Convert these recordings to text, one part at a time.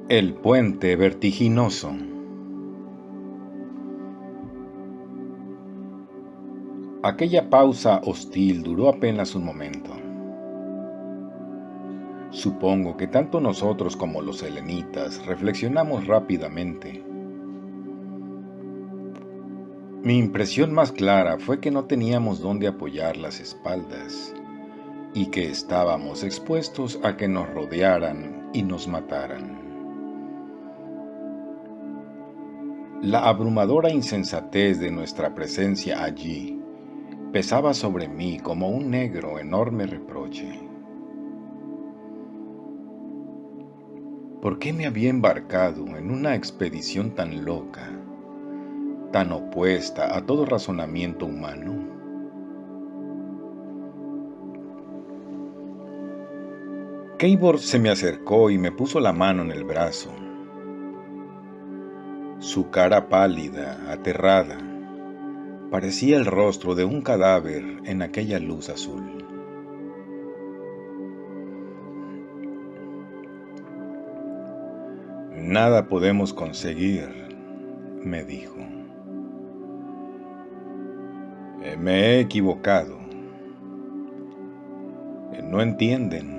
El puente vertiginoso. Aquella pausa hostil duró apenas un momento. Supongo que tanto nosotros como los selenitas reflexionamos rápidamente. Mi impresión más clara fue que no teníamos dónde apoyar las espaldas y que estábamos expuestos a que nos rodearan y nos mataran. La abrumadora insensatez de nuestra presencia allí pesaba sobre mí como un negro enorme reproche. ¿Por qué me había embarcado en una expedición tan loca, tan opuesta a todo razonamiento humano? Keivor se me acercó y me puso la mano en el brazo. Su cara pálida, aterrada, parecía el rostro de un cadáver en aquella luz azul. Nada podemos conseguir, me dijo. Me he equivocado. No entienden.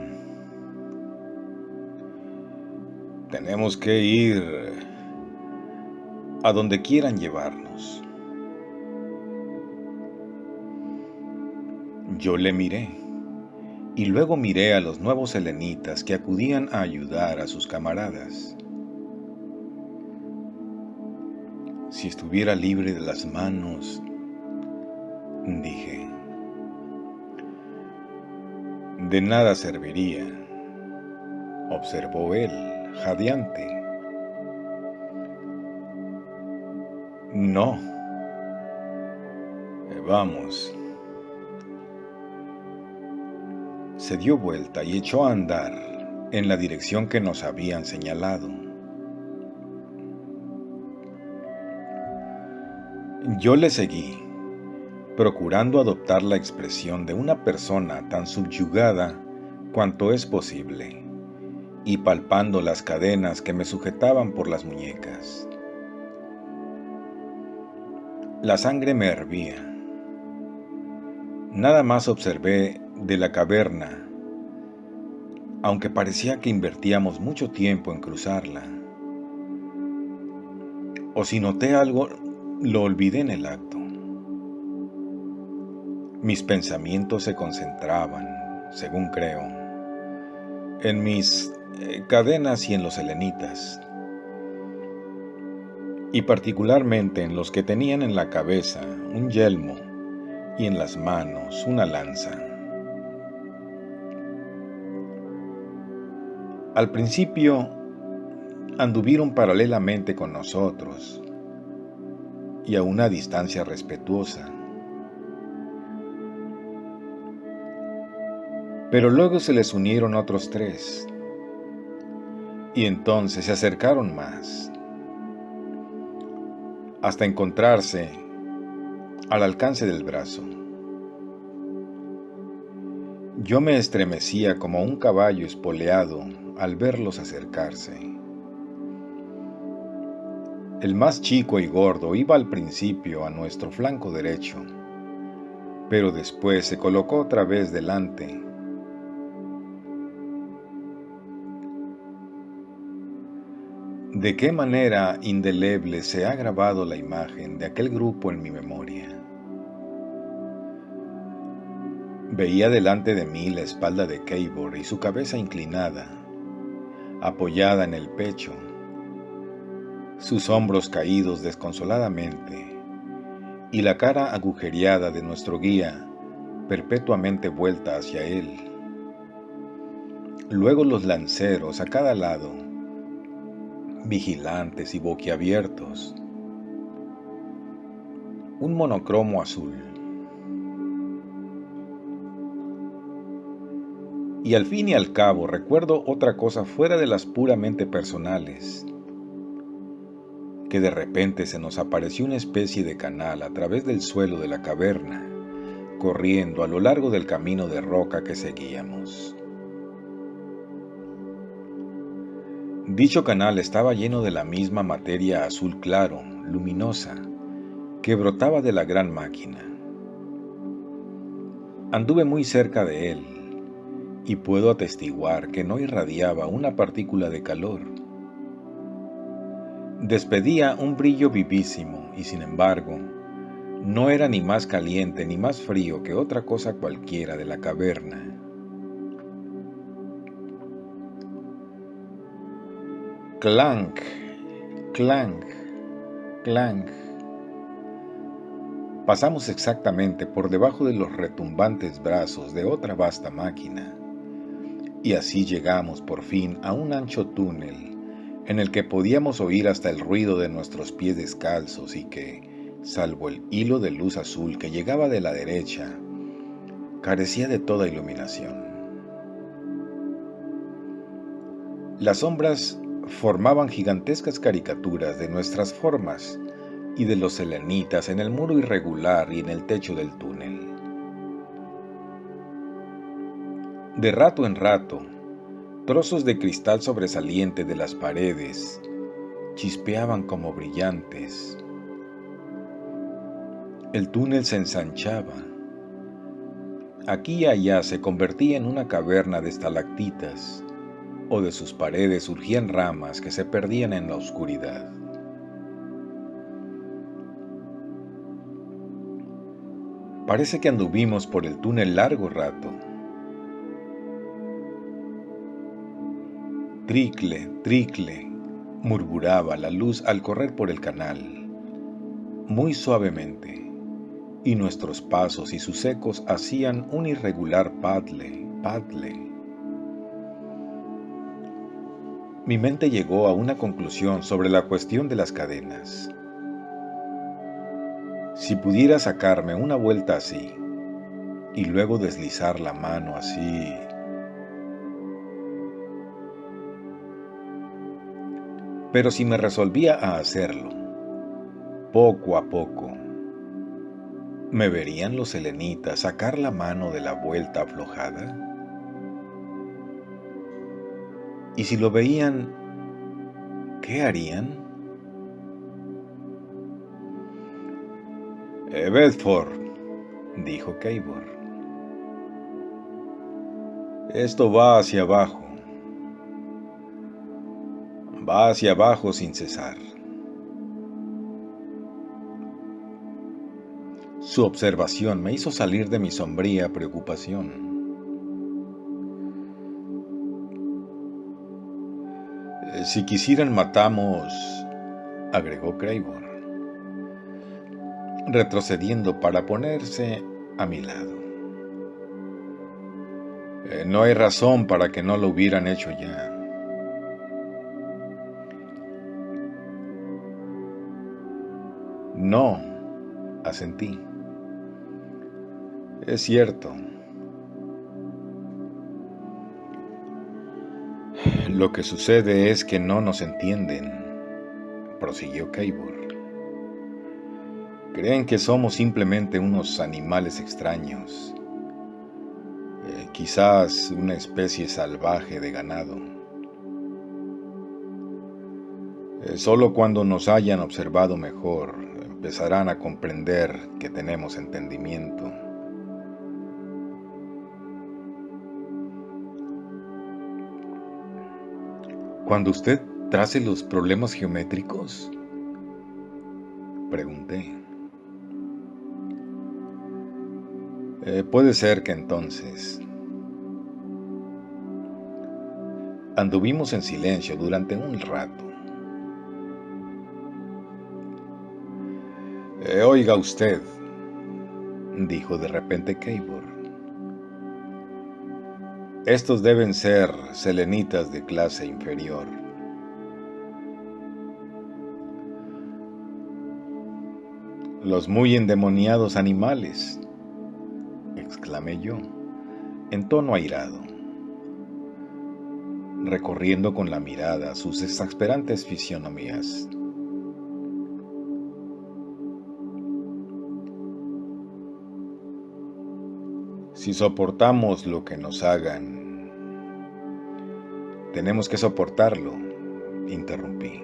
Tenemos que ir a donde quieran llevarnos. Yo le miré, y luego miré a los nuevos selenitas que acudían a ayudar a sus camaradas. Si estuviera libre de las manos, dije, de nada serviría, observó él, jadeante. No. Vamos. Se dio vuelta y echó a andar en la dirección que nos habían señalado. Yo le seguí, procurando adoptar la expresión de una persona tan subyugada cuanto es posible, y palpando las cadenas que me sujetaban por las muñecas. La sangre me hervía. Nada más observé de la caverna, aunque parecía que invertíamos mucho tiempo en cruzarla. O si noté algo, lo olvidé en el acto. Mis pensamientos se concentraban, según creo, en mis cadenas y en los selenitas, y particularmente en los que tenían en la cabeza un yelmo y en las manos una lanza. Al principio anduvieron paralelamente con nosotros y a una distancia respetuosa. Pero luego se les unieron otros 3, y entonces se acercaron más, hasta encontrarse al alcance del brazo. Yo me estremecía como un caballo espoleado al verlos acercarse. El más chico y gordo iba al principio a nuestro flanco derecho, pero después se colocó otra vez delante. ¿De qué manera indeleble se ha grabado la imagen de aquel grupo en mi memoria? Veía delante de mí la espalda de Keivor y su cabeza inclinada, apoyada en el pecho, sus hombros caídos desconsoladamente, y la cara agujereada de nuestro guía, perpetuamente vuelta hacia él. Luego los lanceros a cada lado, vigilantes y boquiabiertos. Un monocromo azul. Y al fin y al cabo recuerdo otra cosa fuera de las puramente personales, que de repente se nos apareció una especie de canal a través del suelo de la caverna, corriendo a lo largo del camino de roca que seguíamos. Dicho canal estaba lleno de la misma materia azul claro, luminosa, que brotaba de la gran máquina. Anduve muy cerca de él, y puedo atestiguar que no irradiaba una partícula de calor. Despedía un brillo vivísimo y, sin embargo, no era ni más caliente ni más frío que otra cosa cualquiera de la caverna. Clank, clank, clank. Pasamos exactamente por debajo de los retumbantes brazos de otra vasta máquina, y así llegamos por fin a un ancho túnel en el que podíamos oír hasta el ruido de nuestros pies descalzos y que, salvo el hilo de luz azul que llegaba de la derecha, carecía de toda iluminación. Las sombras formaban gigantescas caricaturas de nuestras formas y de los selenitas en el muro irregular y en el techo del túnel. De rato en rato, trozos de cristal sobresaliente de las paredes chispeaban como brillantes. El túnel se ensanchaba. Aquí y allá se convertía en una caverna de estalactitas, o de sus paredes surgían ramas que se perdían en la oscuridad. Parece que anduvimos por el túnel largo rato. Tricle, tricle, murmuraba la luz al correr por el canal, muy suavemente, y nuestros pasos y sus ecos hacían un irregular paddle, paddle. Mi mente llegó a una conclusión sobre la cuestión de las cadenas. Si pudiera sacarme una vuelta así, y luego deslizar la mano así... Pero si me resolvía a hacerlo, poco a poco, ¿me verían los selenitas sacar la mano de la vuelta aflojada? Y si lo veían, ¿qué harían? Bedford, dijo Keibor. Esto va hacia abajo. Va hacia abajo sin cesar. Su observación me hizo salir de mi sombría preocupación. Si quisieran matamos, agregó Keibor, retrocediendo para ponerse a mi lado. No hay razón para que no lo hubieran hecho ya. No, asentí. Es cierto. Lo que sucede es que no nos entienden, prosiguió Keibor. Creen que somos simplemente unos animales extraños, quizás una especie salvaje de ganado. Solo cuando nos hayan observado mejor, empezarán a comprender que tenemos entendimiento. Cuando usted trace los problemas geométricos, pregunté. Puede ser que entonces. Anduvimos en silencio durante un rato. Oiga usted, dijo de repente Keibor. Estos deben ser selenitas de clase inferior. Los muy endemoniados animales, exclamé yo, en tono airado, recorriendo con la mirada sus exasperantes fisionomías. Si soportamos lo que nos hagan, tenemos que soportarlo, interrumpí.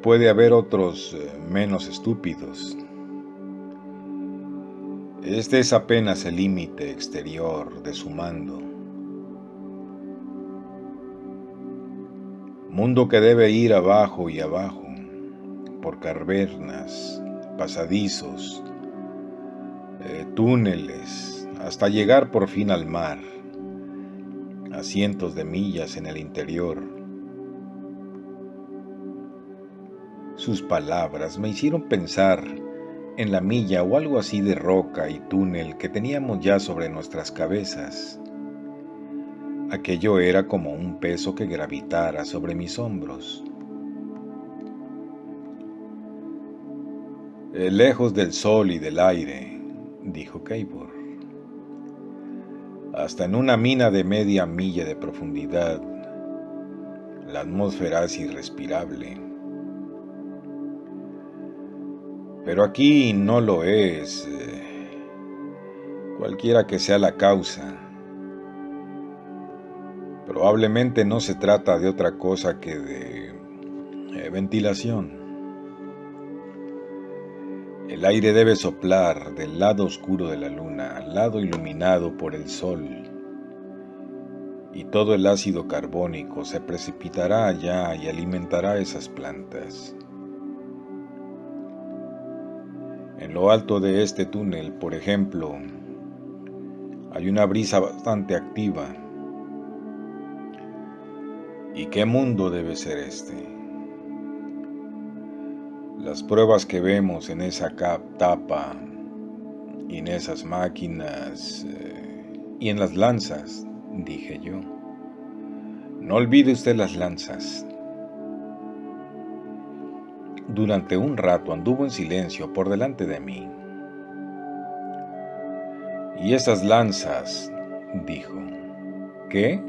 Puede haber otros menos estúpidos. Este es apenas el límite exterior de su mando. Mundo que debe ir abajo y abajo, por cavernas, pasadizos, túneles, hasta llegar por fin al mar, a cientos de millas en el interior. Sus palabras me hicieron pensar en la milla o algo así de roca y túnel que teníamos ya sobre nuestras cabezas. Aquello era como un peso que gravitara sobre mis hombros. Lejos del sol y del aire, dijo Keibor. Hasta en una mina de media milla de profundidad, la atmósfera es irrespirable. Pero aquí no lo es, cualquiera que sea la causa. Probablemente no se trata de otra cosa que de ventilación. El aire debe soplar del lado oscuro de la luna al lado iluminado por el sol, y todo el ácido carbónico se precipitará allá y alimentará esas plantas. En lo alto de este túnel, por ejemplo, hay una brisa bastante activa. ¿Y qué mundo debe ser este? Las pruebas que vemos en esa tapa y en esas máquinas y en las lanzas, dije yo. No olvide usted las lanzas. Durante un rato anduvo en silencio por delante de mí. Y esas lanzas, dijo. ¿Qué?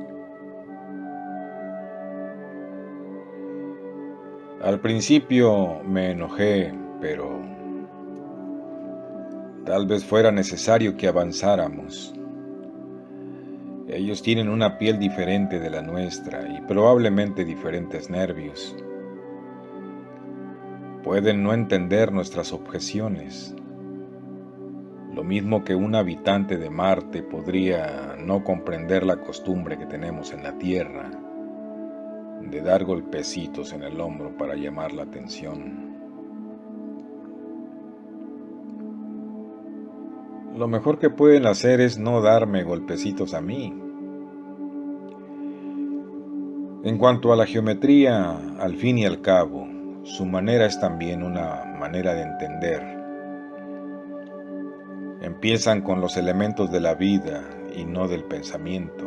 Al principio me enojé, pero tal vez fuera necesario que avanzáramos. Ellos tienen una piel diferente de la nuestra y probablemente diferentes nervios. Pueden no entender nuestras objeciones. Lo mismo que un habitante de Marte podría no comprender la costumbre que tenemos en la Tierra de dar golpecitos en el hombro para llamar la atención. Lo mejor que pueden hacer es no darme golpecitos a mí. En cuanto a la geometría, al fin y al cabo, su manera es también una manera de entender. Empiezan con los elementos de la vida y no del pensamiento.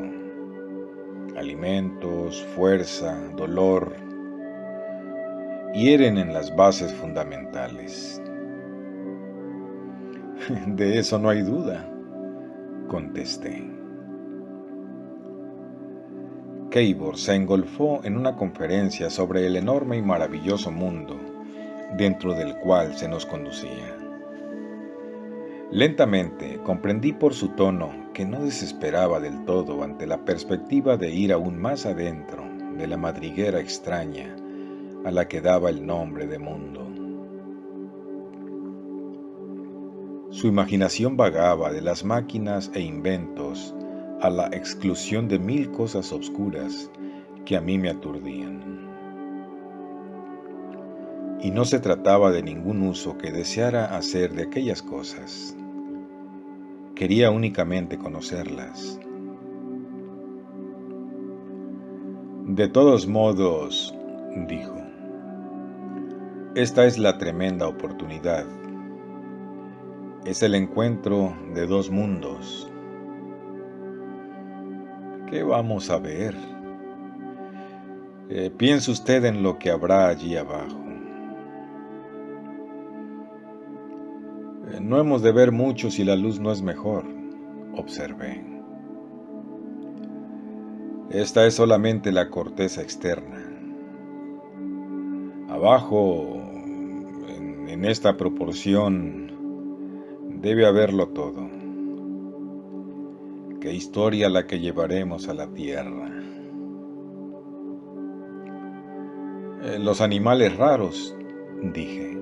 Alimentos, fuerza, dolor, hieren en las bases fundamentales. De eso no hay duda, contesté. Keibor se engolfó en una conferencia sobre el enorme y maravilloso mundo dentro del cual se nos conducía. Lentamente comprendí por su tono que no desesperaba del todo ante la perspectiva de ir aún más adentro de la madriguera extraña a la que daba el nombre de mundo. Su imaginación vagaba de las máquinas e inventos a la exclusión de 1000 cosas obscuras que a mí me aturdían. Y no se trataba de ningún uso que deseara hacer de aquellas cosas. Quería únicamente conocerlas. De todos modos, dijo, esta es la tremenda oportunidad. Es el encuentro de dos mundos. ¿Qué vamos a ver? Piense usted en lo que habrá allí abajo. No hemos de ver mucho si la luz no es mejor, observé. Esta es solamente la corteza externa. Abajo, en esta proporción, debe haberlo todo. Qué historia la que llevaremos a la tierra. Los animales raros, dije.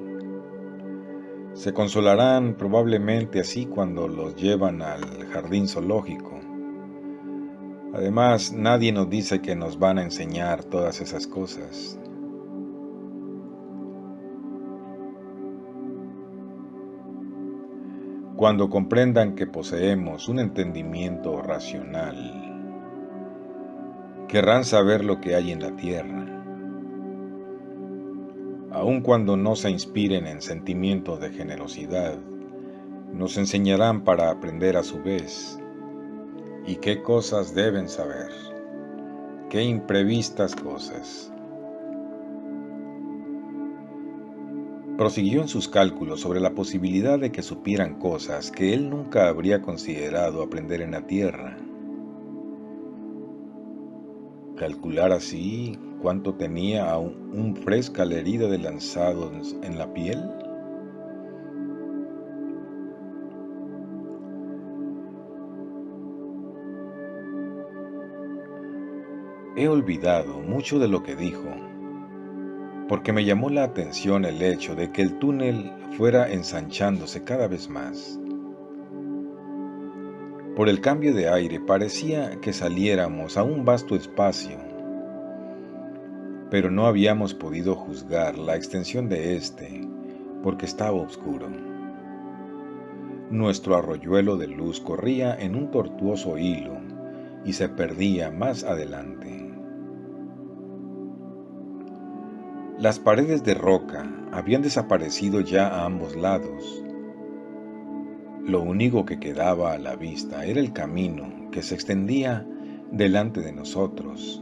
Se consolarán probablemente así cuando los llevan al jardín zoológico. Además, nadie nos dice que nos van a enseñar todas esas cosas. Cuando comprendan que poseemos un entendimiento racional, querrán saber lo que hay en la tierra. Aun cuando no se inspiren en sentimientos de generosidad, nos enseñarán para aprender a su vez. ¿Y qué cosas deben saber? ¿Qué imprevistas cosas? Prosiguió en sus cálculos sobre la posibilidad de que supieran cosas que él nunca habría considerado aprender en la tierra. Calcular así cuánto tenía aún un fresca la herida de lanzados en la piel. He olvidado mucho de lo que dijo, porque me llamó la atención el hecho de que el túnel fuera ensanchándose cada vez más. Por el cambio de aire parecía que saliéramos a un vasto espacio, pero no habíamos podido juzgar la extensión de este, porque estaba oscuro. Nuestro arroyuelo de luz corría en un tortuoso hilo y se perdía más adelante. Las paredes de roca habían desaparecido ya a ambos lados. Lo único que quedaba a la vista era el camino que se extendía delante de nosotros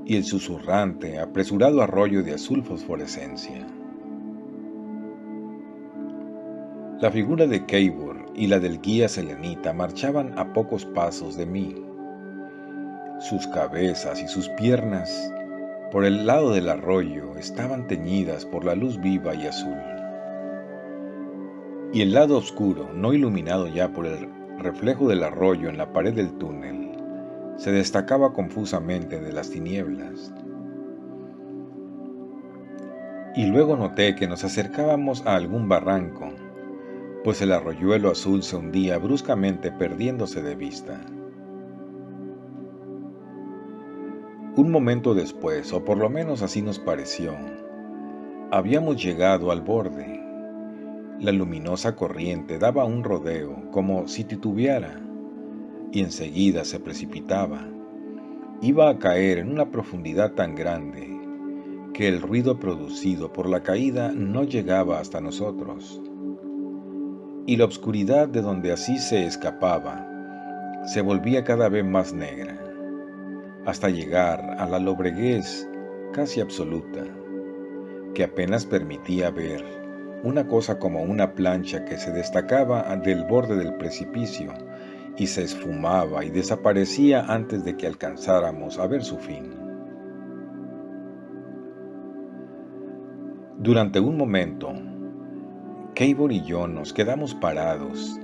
y el susurrante, apresurado arroyo de azul fosforescencia. La figura de Keibor y la del guía selenita marchaban a pocos pasos de mí. Sus cabezas y sus piernas, por el lado del arroyo, estaban teñidas por la luz viva y azul. Y el lado oscuro, no iluminado ya por el reflejo del arroyo en la pared del túnel, se destacaba confusamente de las tinieblas. Y luego noté que nos acercábamos a algún barranco, pues el arroyuelo azul se hundía bruscamente perdiéndose de vista. Un momento después, o por lo menos así nos pareció, habíamos llegado al borde. La luminosa corriente daba un rodeo como si titubeara, y enseguida se precipitaba. Iba a caer en una profundidad tan grande que el ruido producido por la caída no llegaba hasta nosotros. Y la obscuridad de donde así se escapaba se volvía cada vez más negra, hasta llegar a la lobreguez casi absoluta, que apenas permitía ver una cosa como una plancha que se destacaba del borde del precipicio y se esfumaba y desaparecía antes de que alcanzáramos a ver su fin. Durante un momento, Keibor y yo nos quedamos parados,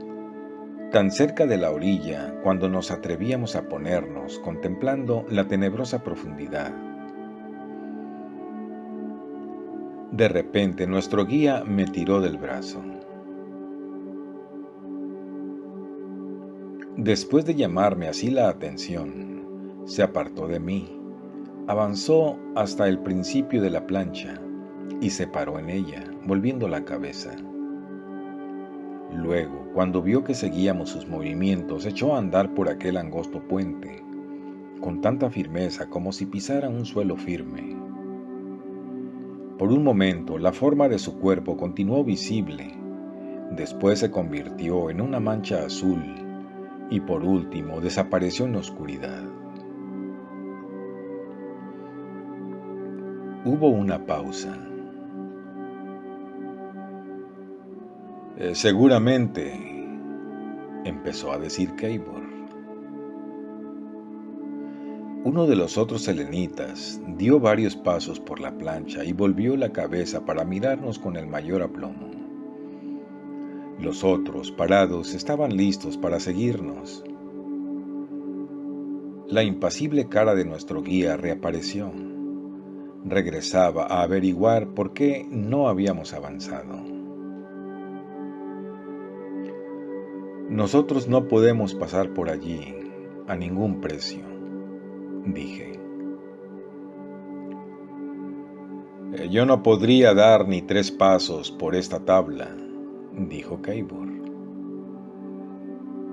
tan cerca de la orilla cuando nos atrevíamos a ponernos contemplando la tenebrosa profundidad. De repente nuestro guía me tiró del brazo. Después de llamarme así la atención, se apartó de mí, avanzó hasta el principio de la plancha y se paró en ella, volviendo la cabeza. Luego, cuando vio que seguíamos sus movimientos, echó a andar por aquel angosto puente, con tanta firmeza como si pisara un suelo firme. Por un momento, la forma de su cuerpo continuó visible, después se convirtió en una mancha azul y por último desapareció en la oscuridad. Hubo una pausa. Seguramente, empezó a decir Keibor. Uno de los otros selenitas dio varios pasos por la plancha y volvió la cabeza para mirarnos con el mayor aplomo. Los otros, parados, estaban listos para seguirnos. La impasible cara de nuestro guía reapareció. regresaba a averiguar por qué no habíamos avanzado. Nosotros no podemos pasar por allí a ningún precio, dije. Yo no podría dar ni 3 pasos por esta tabla, dijo Keibor.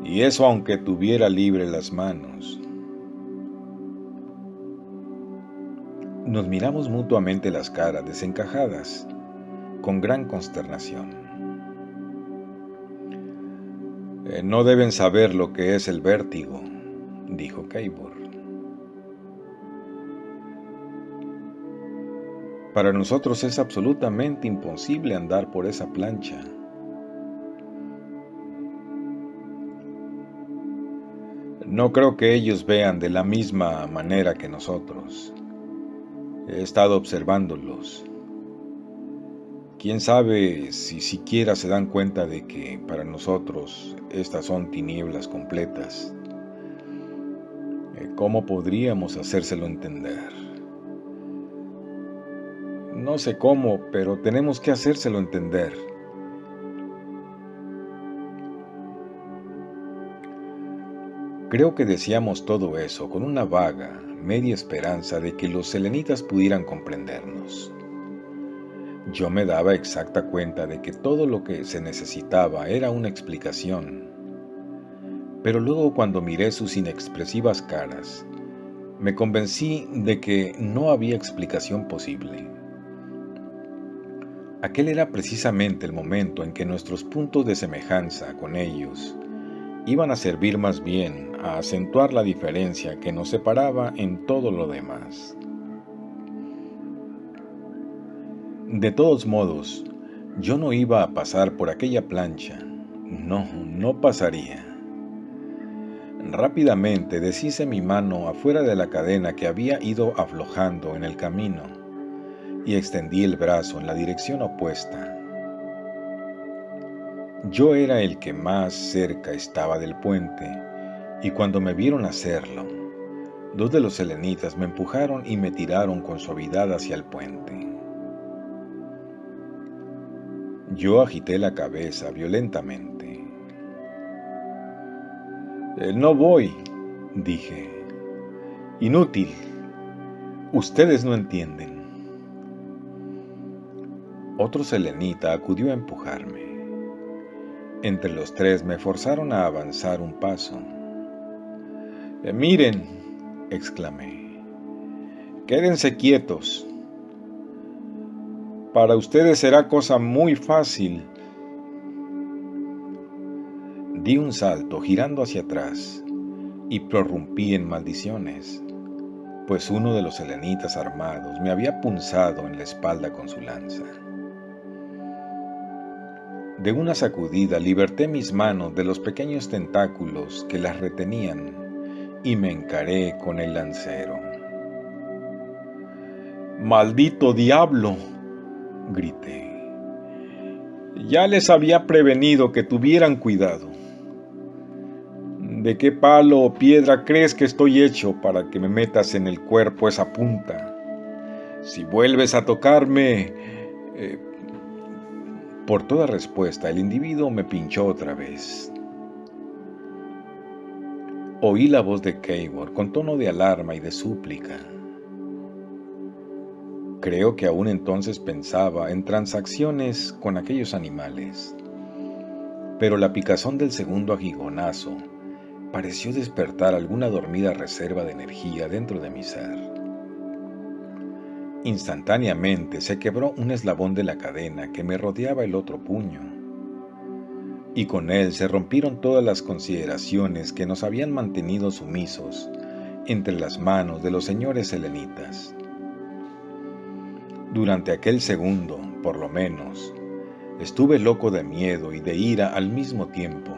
Y eso aunque tuviera libre las manos. Nos miramos mutuamente las caras desencajadas, con gran consternación. No deben saber lo que es el vértigo, dijo Keibor. Para nosotros es absolutamente imposible andar por esa plancha. No creo que ellos vean de la misma manera que nosotros. He estado observándolos. Quién sabe si siquiera se dan cuenta de que para nosotros estas son tinieblas completas. ¿Cómo podríamos hacérselo entender? No sé cómo, pero tenemos que hacérselo entender. Creo que decíamos todo eso con una vaga, media esperanza de que los selenitas pudieran comprendernos. Yo me daba exacta cuenta de que todo lo que se necesitaba era una explicación. Pero luego cuando miré sus inexpresivas caras, me convencí de que no había explicación posible. Aquel era precisamente el momento en que nuestros puntos de semejanza con ellos iban a servir más bien a acentuar la diferencia que nos separaba en todo lo demás. De todos modos, yo no iba a pasar por aquella plancha. No pasaría. Rápidamente deshice mi mano afuera de la cadena que había ido aflojando en el camino y extendí el brazo en la dirección opuesta. Yo era el que más cerca estaba del puente, y cuando me vieron hacerlo, 2 de los selenitas me empujaron y me tiraron con suavidad hacia el puente. Yo agité la cabeza violentamente. No voy, dije. Inútil. Ustedes no entienden. Otro selenita acudió a empujarme. Entre los 3 me forzaron a avanzar un paso. Miren, exclamé. Quédense quietos. Para ustedes será cosa muy fácil. Di un salto girando hacia atrás y prorrumpí en maldiciones, pues uno de los selenitas armados me había punzado en la espalda con su lanza. De una sacudida liberté mis manos de los pequeños tentáculos que las retenían y me encaré con el lancero. ¡Maldito diablo!, grité. Ya les había prevenido que tuvieran cuidado. ¿De qué palo o piedra crees que estoy hecho para que me metas en el cuerpo esa punta? Si vuelves a tocarme... Por toda respuesta, el individuo me pinchó otra vez. Oí la voz de Keibor con tono de alarma y de súplica. Creo que aún entonces pensaba en transacciones con aquellos animales, pero la picazón del segundo aguijonazo pareció despertar alguna dormida reserva de energía dentro de mi ser. Instantáneamente se quebró un eslabón de la cadena que me rodeaba el otro puño, y con él se rompieron todas las consideraciones que nos habían mantenido sumisos entre las manos de los señores selenitas. Durante aquel segundo, por lo menos, estuve loco de miedo y de ira al mismo tiempo.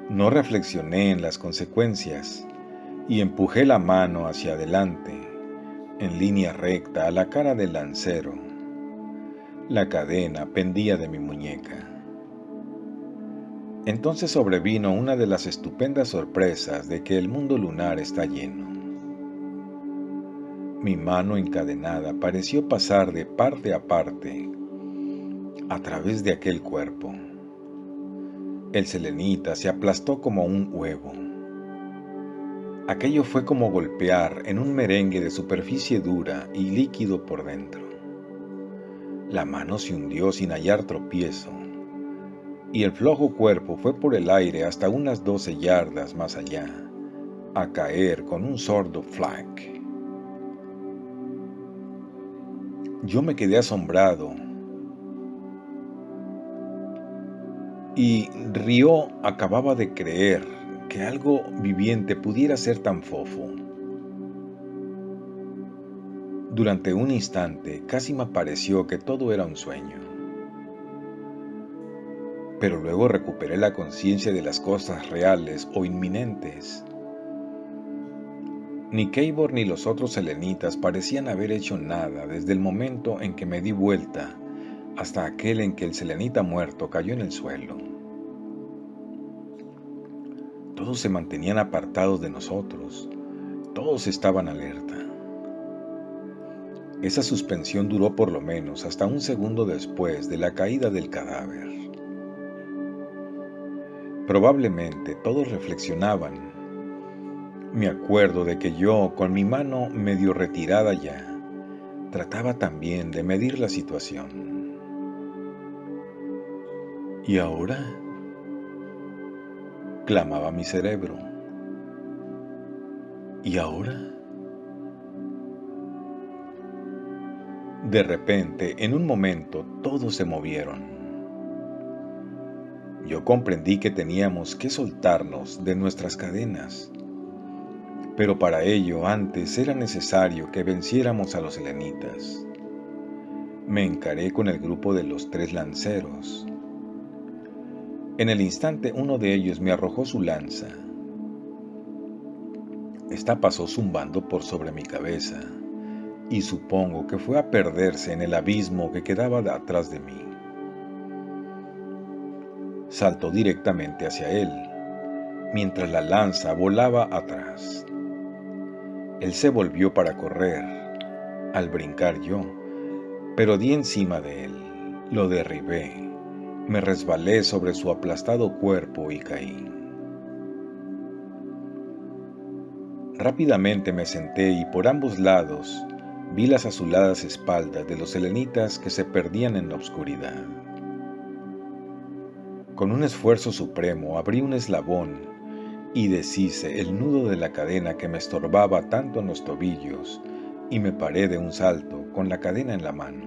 No reflexioné en las consecuencias y empujé la mano hacia adelante, en línea recta a la cara del lancero. La cadena pendía de mi muñeca. Entonces sobrevino una de las estupendas sorpresas de que el mundo lunar está lleno. Mi mano encadenada pareció pasar de parte a parte a través de aquel cuerpo. El selenita se aplastó como un huevo. Aquello fue como golpear en un merengue de superficie dura y líquido por dentro. La mano se hundió sin hallar tropiezo, y el flojo cuerpo fue por el aire hasta unas 12 yardas más allá, a caer con un sordo flac. Yo me quedé asombrado, y Río acababa de creer que algo viviente pudiera ser tan fofo. Durante un instante casi me pareció que todo era un sueño. Pero luego recuperé la conciencia de las cosas reales o inminentes. Ni Keibor ni los otros selenitas parecían haber hecho nada desde el momento en que me di vuelta hasta aquel en que el selenita muerto cayó en el suelo. Todos se mantenían apartados de nosotros, todos estaban alerta. Esa suspensión duró por lo menos hasta un segundo después de la caída del cadáver. Probablemente todos reflexionaban. Me acuerdo de que yo, con mi mano medio retirada ya, trataba también de medir la situación. ¿Y ahora?, clamaba mi cerebro. ¿Y ahora? De repente, en un momento, todos se movieron. Yo comprendí que teníamos que soltarnos de nuestras cadenas, pero para ello antes era necesario que venciéramos a los selenitas. Me encaré con el grupo de los 3 lanceros. En el instante uno de ellos me arrojó su lanza. Esta pasó zumbando por sobre mi cabeza, y supongo que fue a perderse en el abismo que quedaba atrás de mí. Saltó directamente hacia él, mientras la lanza volaba atrás. Él se volvió para correr, al brincar yo, pero di encima de él, lo derribé, me resbalé sobre su aplastado cuerpo y caí. Rápidamente me senté y por ambos lados vi las azuladas espaldas de los selenitas que se perdían en la oscuridad. Con un esfuerzo supremo abrí un eslabón y deshice el nudo de la cadena que me estorbaba tanto en los tobillos y me paré de un salto con la cadena en la mano.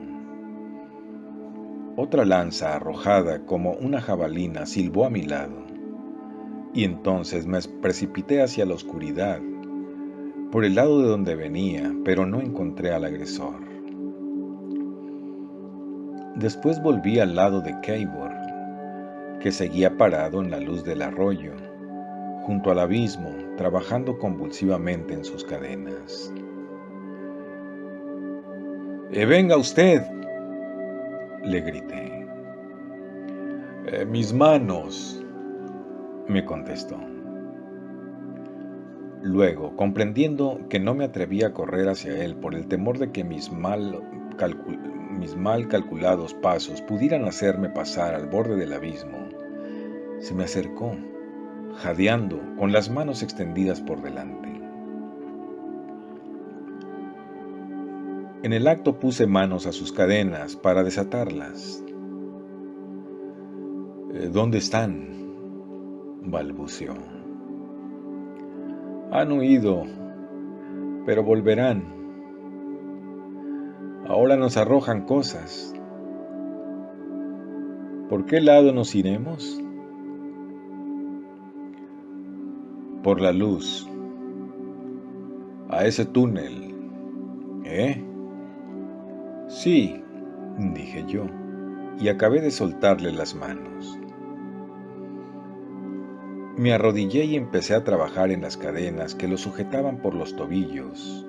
Otra lanza arrojada como una jabalina silbó a mi lado y entonces me precipité hacia la oscuridad, por el lado de donde venía, pero no encontré al agresor. Después volví al lado de Keibor, que seguía parado en la luz del arroyo, junto al abismo, trabajando convulsivamente en sus cadenas. «¡Venga usted!», le grité. «Mis manos», me contestó. Luego, comprendiendo que no me atrevía a correr hacia él por el temor de que mis mal calculados pasos pudieran hacerme pasar al borde del abismo, se me acercó, jadeando, con las manos extendidas por delante. En el acto puse manos a sus cadenas para desatarlas. «¿Dónde están?», balbuceó. «Han huido, pero volverán. Ahora nos arrojan cosas. ¿Por qué lado nos iremos?». «Por la luz. A ese túnel». «¿Eh?». «Sí», dije yo, y acabé de soltarle las manos. Me arrodillé y empecé a trabajar en las cadenas que lo sujetaban por los tobillos.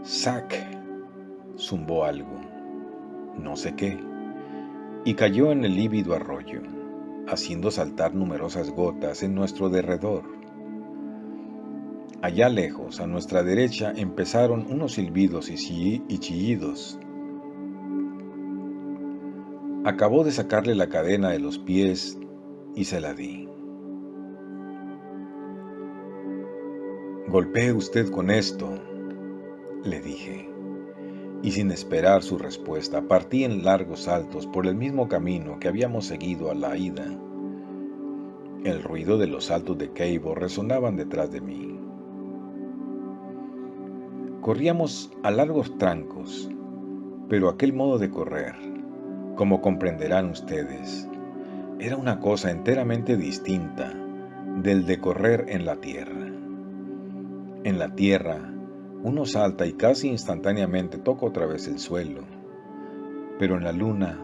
«¡Sac!», zumbó algo, no sé qué, y cayó en el lívido arroyo, haciendo saltar numerosas gotas en nuestro derredor. Allá lejos, a nuestra derecha, empezaron unos silbidos y chillidos. Acabó de sacarle la cadena de los pies y se la di. «Golpee usted con esto», le dije, y sin esperar su respuesta, partí en largos saltos por el mismo camino que habíamos seguido a la ida. El ruido de los saltos de Keibor resonaban detrás de mí. Corríamos a largos trancos, pero aquel modo de correr, como comprenderán ustedes, era una cosa enteramente distinta del de correr en la tierra. En la tierra, uno salta y casi instantáneamente toca otra vez el suelo, pero en la luna,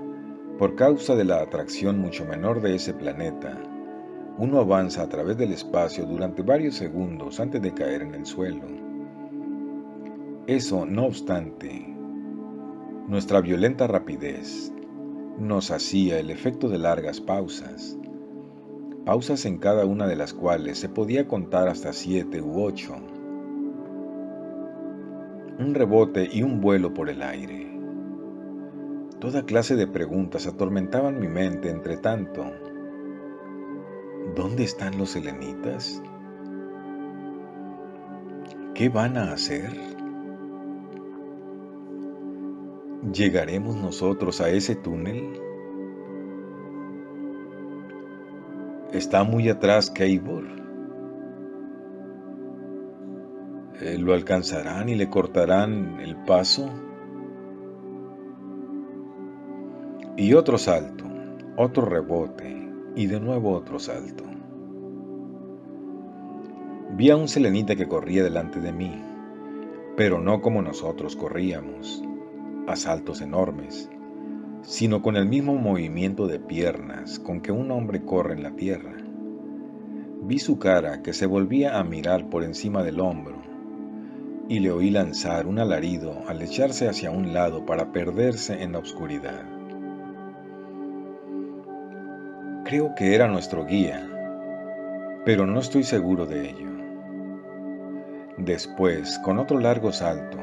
por causa de la atracción mucho menor de ese planeta, uno avanza a través del espacio durante varios segundos antes de caer en el suelo. Eso, no obstante, nuestra violenta rapidez nos hacía el efecto de largas pausas en cada una de las cuales se podía contar hasta 7 u 8. Un rebote y un vuelo por el aire. Toda clase de preguntas atormentaban mi mente entre tanto. ¿Dónde están los selenitas? ¿Qué van a hacer? ¿Llegaremos nosotros a ese túnel? ¿Está muy atrás Keibor? ¿Lo alcanzarán y le cortarán el paso? Y otro salto, otro rebote, y de nuevo otro salto. Vi a un selenita que corría delante de mí, pero no como nosotros corríamos, a saltos enormes, sino con el mismo movimiento de piernas con que un hombre corre en la tierra. Vi su cara que se volvía a mirar por encima del hombro, y le oí lanzar un alarido al echarse hacia un lado para perderse en la oscuridad. Creo que era nuestro guía, pero no estoy seguro de ello. Después, con otro largo salto,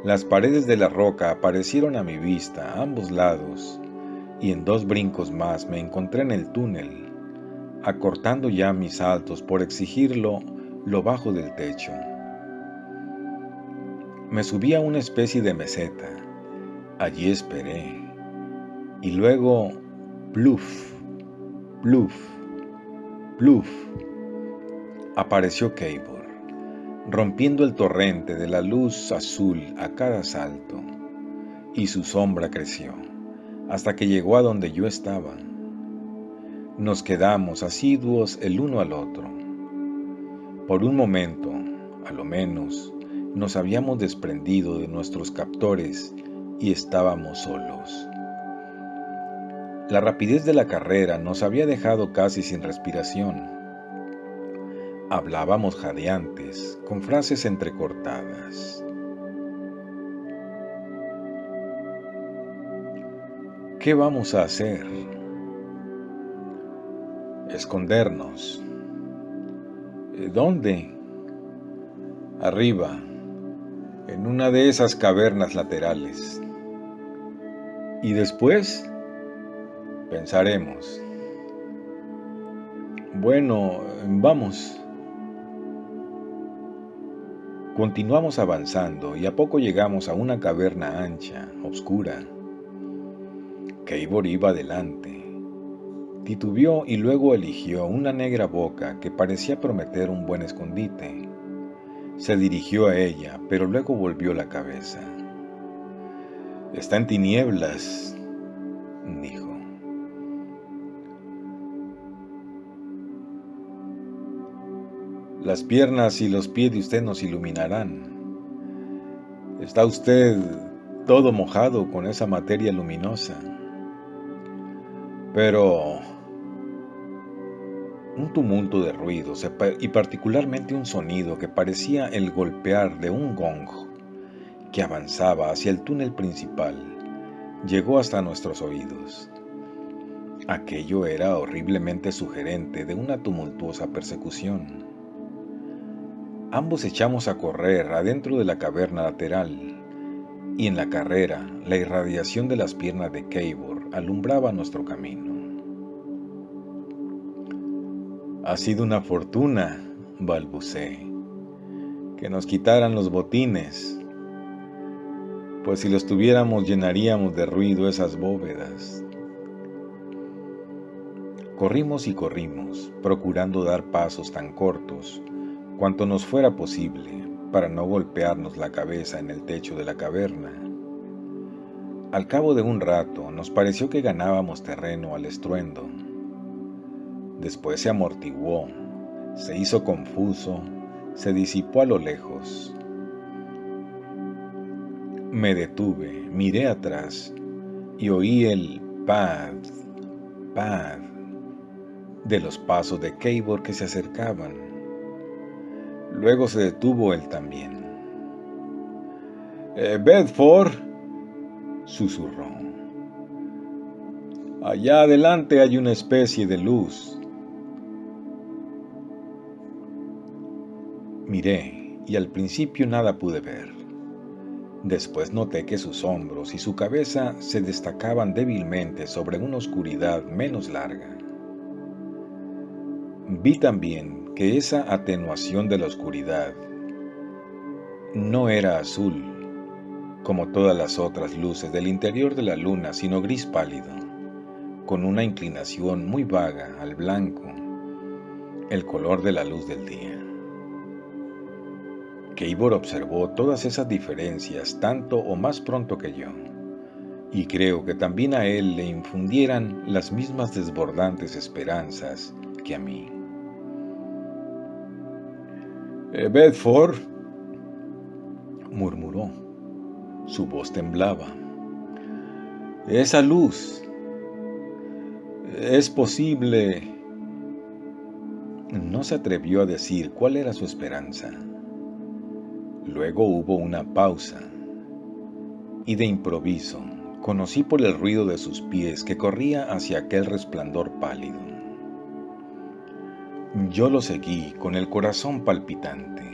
las paredes de la roca aparecieron a mi vista a ambos lados, y en 2 brincos más me encontré en el túnel, acortando ya mis saltos por exigirlo lo bajo del techo. Me subí a una especie de meseta. Allí esperé. Y luego, pluf, pluf, pluf, apareció Keibor, rompiendo el torrente de la luz azul a cada salto, y su sombra creció, hasta que llegó a donde yo estaba. Nos quedamos asiduos el uno al otro. Por un momento, a lo menos, nos habíamos desprendido de nuestros captores y estábamos solos. La rapidez de la carrera nos había dejado casi sin respiración. Hablábamos jadeantes, con frases entrecortadas. ¿Qué vamos a hacer? Escondernos. ¿Dónde? Arriba, en una de esas cavernas laterales. ¿Y después? Pensaremos. Bueno, vamos. Continuamos avanzando y a poco llegamos a una caverna ancha, oscura. Keibor iba adelante. Titubeó y luego eligió una negra boca que parecía prometer un buen escondite. Se dirigió a ella, pero luego volvió la cabeza. «Está en tinieblas», dijo. «Las piernas y los pies de usted nos iluminarán. Está usted todo mojado con esa materia luminosa. Pero...» Un tumulto de ruidos y particularmente un sonido que parecía el golpear de un gong que avanzaba hacia el túnel principal llegó hasta nuestros oídos. Aquello era horriblemente sugerente de una tumultuosa persecución. Ambos echamos a correr adentro de la caverna lateral, y en la carrera, la irradiación de las piernas de Keibor alumbraba nuestro camino. «Ha sido una fortuna», balbuceé, «que nos quitaran los botines, pues si los tuviéramos llenaríamos de ruido esas bóvedas». Corrimos y corrimos, procurando dar pasos tan cortos cuanto nos fuera posible para no golpearnos la cabeza en el techo de la caverna. Al cabo de un rato nos pareció que ganábamos terreno al estruendo. Después se amortiguó, se hizo confuso, se disipó a lo lejos. Me detuve, miré atrás y oí el pad, pad de los pasos de Keibor que se acercaban. Luego se detuvo él también. «Bedford», susurró. «Allá adelante hay una especie de luz». Miré y al principio nada pude ver. Después noté que sus hombros y su cabeza se destacaban débilmente sobre una oscuridad menos larga. Vi también que esa atenuación de la oscuridad no era azul, como todas las otras luces del interior de la luna, sino gris pálido, con una inclinación muy vaga al blanco, el color de la luz del día. Keibor observó todas esas diferencias tanto o más pronto que yo, y creo que también a él le infundieran las mismas desbordantes esperanzas que a mí. «Bedford», murmuró. Su voz temblaba. «Esa luz. Es posible». No se atrevió a decir cuál era su esperanza. Luego hubo una pausa, y de improviso conocí por el ruido de sus pies que corría hacia aquel resplandor pálido. Yo lo seguí con el corazón palpitante.